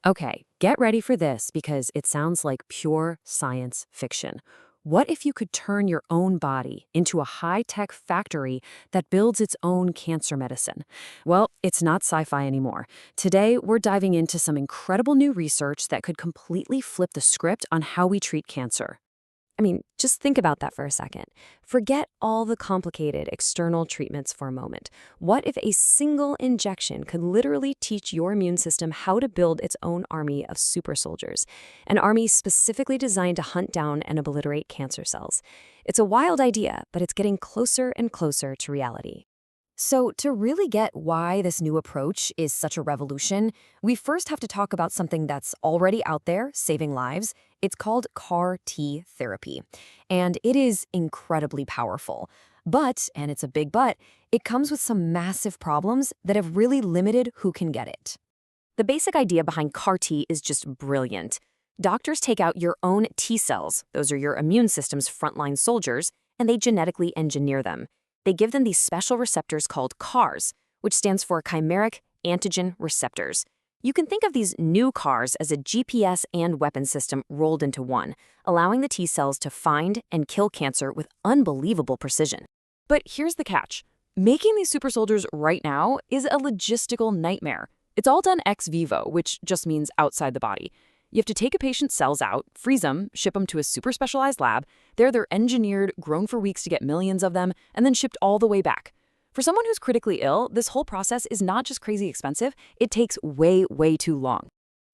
Okay, get ready for this because it sounds like pure science fiction. What if you could turn your own body into a high-tech factory that builds its own cancer medicine? Well, it's not sci-fi anymore. Today, we're diving into some incredible new research that could completely flip the script on how we treat cancer. Just think about that for a second. Forget all the complicated external treatments for a moment. What if a single injection could literally teach your immune system how to build its own army of super soldiers? An army specifically designed to hunt down and obliterate cancer cells. It's a wild idea, but it's getting closer and closer to reality. So, to really get why this new approach is such a revolution, we first have to talk about something that's already out there, saving lives. It's called CAR T therapy, and it is incredibly powerful. But, and it's a big but, it comes with some massive problems that have really limited who can get it. The basic idea behind CAR T is just brilliant. Doctors take out your own T cells, those are your immune system's frontline soldiers, and they genetically engineer them. They give them these special receptors called CARs, which stands for chimeric antigen receptors. You can think of these new CARs as a GPS and weapon system rolled into one, allowing the T cells to find and kill cancer with unbelievable precision. But here's the catch. Making these super soldiers right now is a logistical nightmare. It's all done ex vivo, which just means outside the body. You have to take a patient's cells out, freeze them, ship them to a super specialized lab. There they're engineered, grown for weeks to get millions of them, and then shipped all the way back. For someone who's critically ill, this whole process is not just crazy expensive, it takes way, way too long.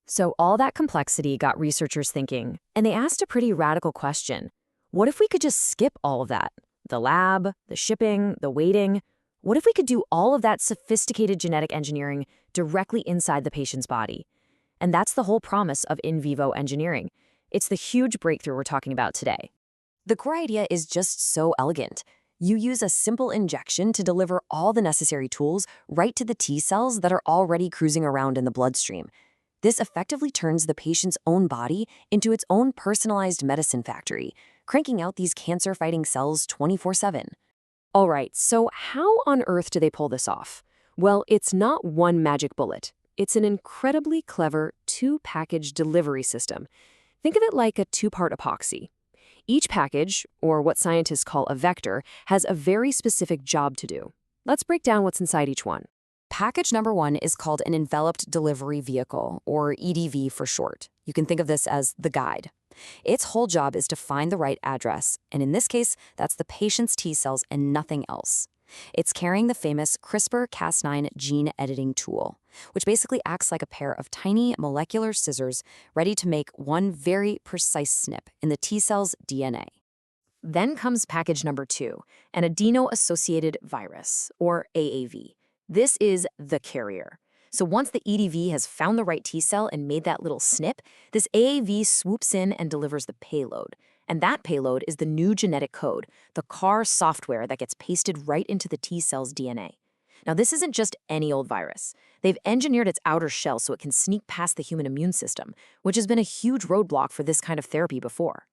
So all that complexity got researchers thinking, and they asked a pretty radical question. What if we could just skip all of that? The lab, the shipping, the waiting. What if we could do all of that sophisticated genetic engineering directly inside the patient's body? And that's the whole promise of in vivo engineering. It's the huge breakthrough we're talking about today. The core idea is just so elegant. You use a simple injection to deliver all the necessary tools right to the T cells that are already cruising around in the bloodstream. This effectively turns the patient's own body into its own personalized medicine factory, cranking out these cancer-fighting cells 24/7. All right, so how on earth do they pull this off? Well, it's not one magic bullet. It's an incredibly clever two-package delivery system. Think of it like a two-part epoxy. Each package, or what scientists call a vector, has a very specific job to do. Let's break down what's inside each one. Package number one is called an enveloped delivery vehicle, or EDV for short. You can think of this as the guide. Its whole job is to find the right address, and in this case, that's the patient's T cells and nothing else. It's carrying the famous CRISPR-Cas9 gene editing tool, which basically acts like a pair of tiny molecular scissors ready to make one very precise snip in the T cell's DNA. Then comes package number two, an adeno-associated virus, or AAV. This is the carrier. So once the EDV has found the right T cell and made that little snip, this AAV swoops in and delivers the payload. And that payload is the new genetic code, the CAR software that gets pasted right into the T cell's DNA. Now, this isn't just any old virus. They've engineered its outer shell so it can sneak past the human immune system, which has been a huge roadblock for this kind of therapy before.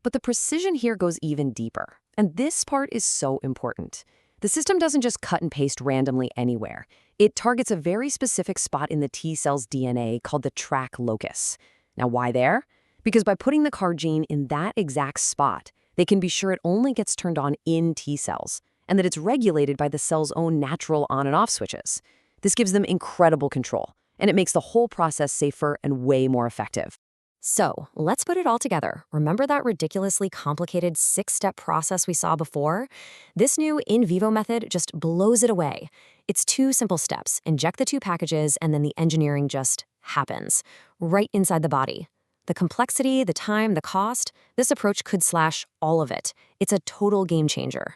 But the precision here goes even deeper, and this part is so important. The system doesn't just cut and paste randomly anywhere. It targets a very specific spot in the T cell's DNA called the TRAC locus. Now, why there? Because by putting the CAR gene in that exact spot, they can be sure it only gets turned on in T cells, and that it's regulated by the cell's own natural on and off switches. This gives them incredible control, and it makes the whole process safer and way more effective. So, let's put it all together. Remember that ridiculously complicated 6-step process we saw before? This new in vivo method just blows it away. It's 2 simple steps. Inject the 2 packages, and then the engineering just happens, right inside the body. The complexity, the time, the cost, this approach could slash all of it. It's a total game changer.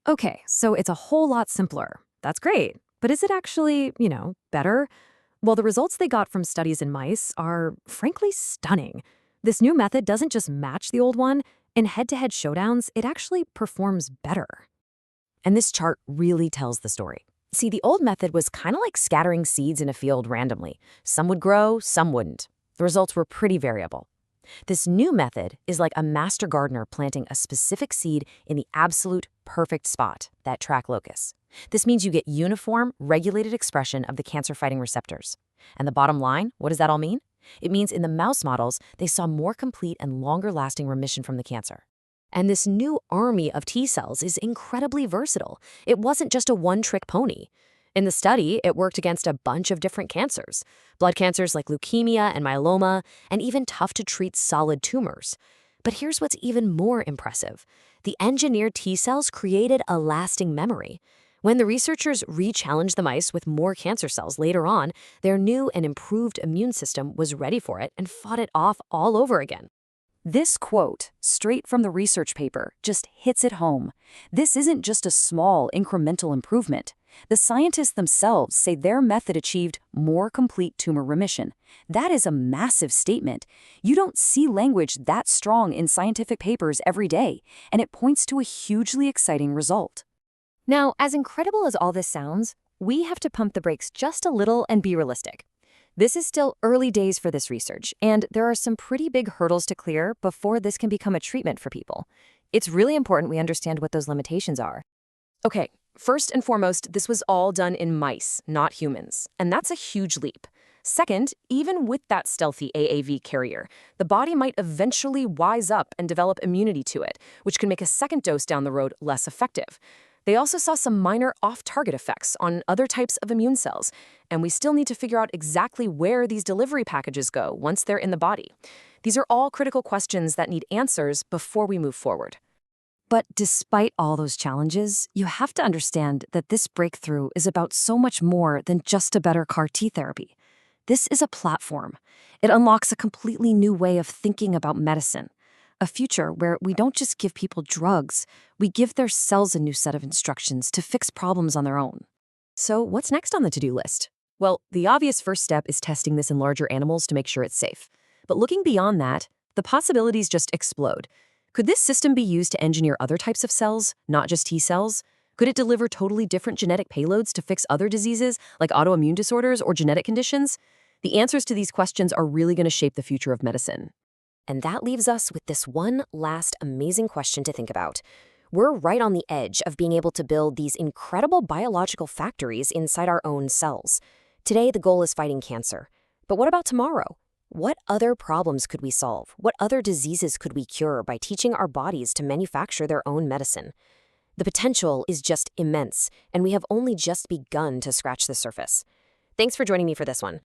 Okay, so it's a whole lot simpler. That's great. But is it actually, better? Well, the results they got from studies in mice are, frankly, stunning. This new method doesn't just match the old one. In head-to-head showdowns, it actually performs better. And this chart really tells the story. See, the old method was kind of like scattering seeds in a field randomly. Some would grow, some wouldn't. The results were pretty variable. This new method is like a master gardener planting a specific seed in the absolute perfect spot, that TRAC locus. This means you get uniform, regulated expression of the cancer-fighting receptors. And the bottom line, what does that all mean? It means in the mouse models, they saw more complete and longer-lasting remission from the cancer. And this new army of T cells is incredibly versatile. It wasn't just a one-trick pony. In the study, it worked against a bunch of different cancers, blood cancers like leukemia and myeloma, and even tough-to-treat solid tumors. But here's what's even more impressive. The engineered T cells created a lasting memory. When the researchers re-challenged the mice with more cancer cells later on, their new and improved immune system was ready for it and fought it off all over again. This quote, straight from the research paper, just hits it home. This isn't just a small, incremental improvement. The scientists themselves say their method achieved more complete tumor remission. That is a massive statement. You don't see language that strong in scientific papers every day, and it points to a hugely exciting result. Now, as incredible as all this sounds, we have to pump the brakes just a little and be realistic. This is still early days for this research, and there are some pretty big hurdles to clear before this can become a treatment for people. It's really important we understand what those limitations are. Okay, first and foremost, this was all done in mice, not humans, and that's a huge leap. Second, even with that stealthy AAV carrier, the body might eventually wise up and develop immunity to it, which can make a second dose down the road less effective. They also saw some minor off-target effects on other types of immune cells, and we still need to figure out exactly where these delivery packages go once they're in the body. These are all critical questions that need answers before we move forward. But despite all those challenges, you have to understand that this breakthrough is about so much more than just a better CAR-T therapy. This is a platform. It unlocks a completely new way of thinking about medicine. A future where we don't just give people drugs, we give their cells a new set of instructions to fix problems on their own. So what's next on the to-do list? Well, the obvious first step is testing this in larger animals to make sure it's safe. But looking beyond that, the possibilities just explode. Could this system be used to engineer other types of cells, not just T cells? Could it deliver totally different genetic payloads to fix other diseases, like autoimmune disorders or genetic conditions? The answers to these questions are really going to shape the future of medicine. And that leaves us with this one last amazing question to think about. We're right on the edge of being able to build these incredible biological factories inside our own cells. Today, the goal is fighting cancer. But what about tomorrow? What other problems could we solve? What other diseases could we cure by teaching our bodies to manufacture their own medicine? The potential is just immense, and we have only just begun to scratch the surface. Thanks for joining me for this one.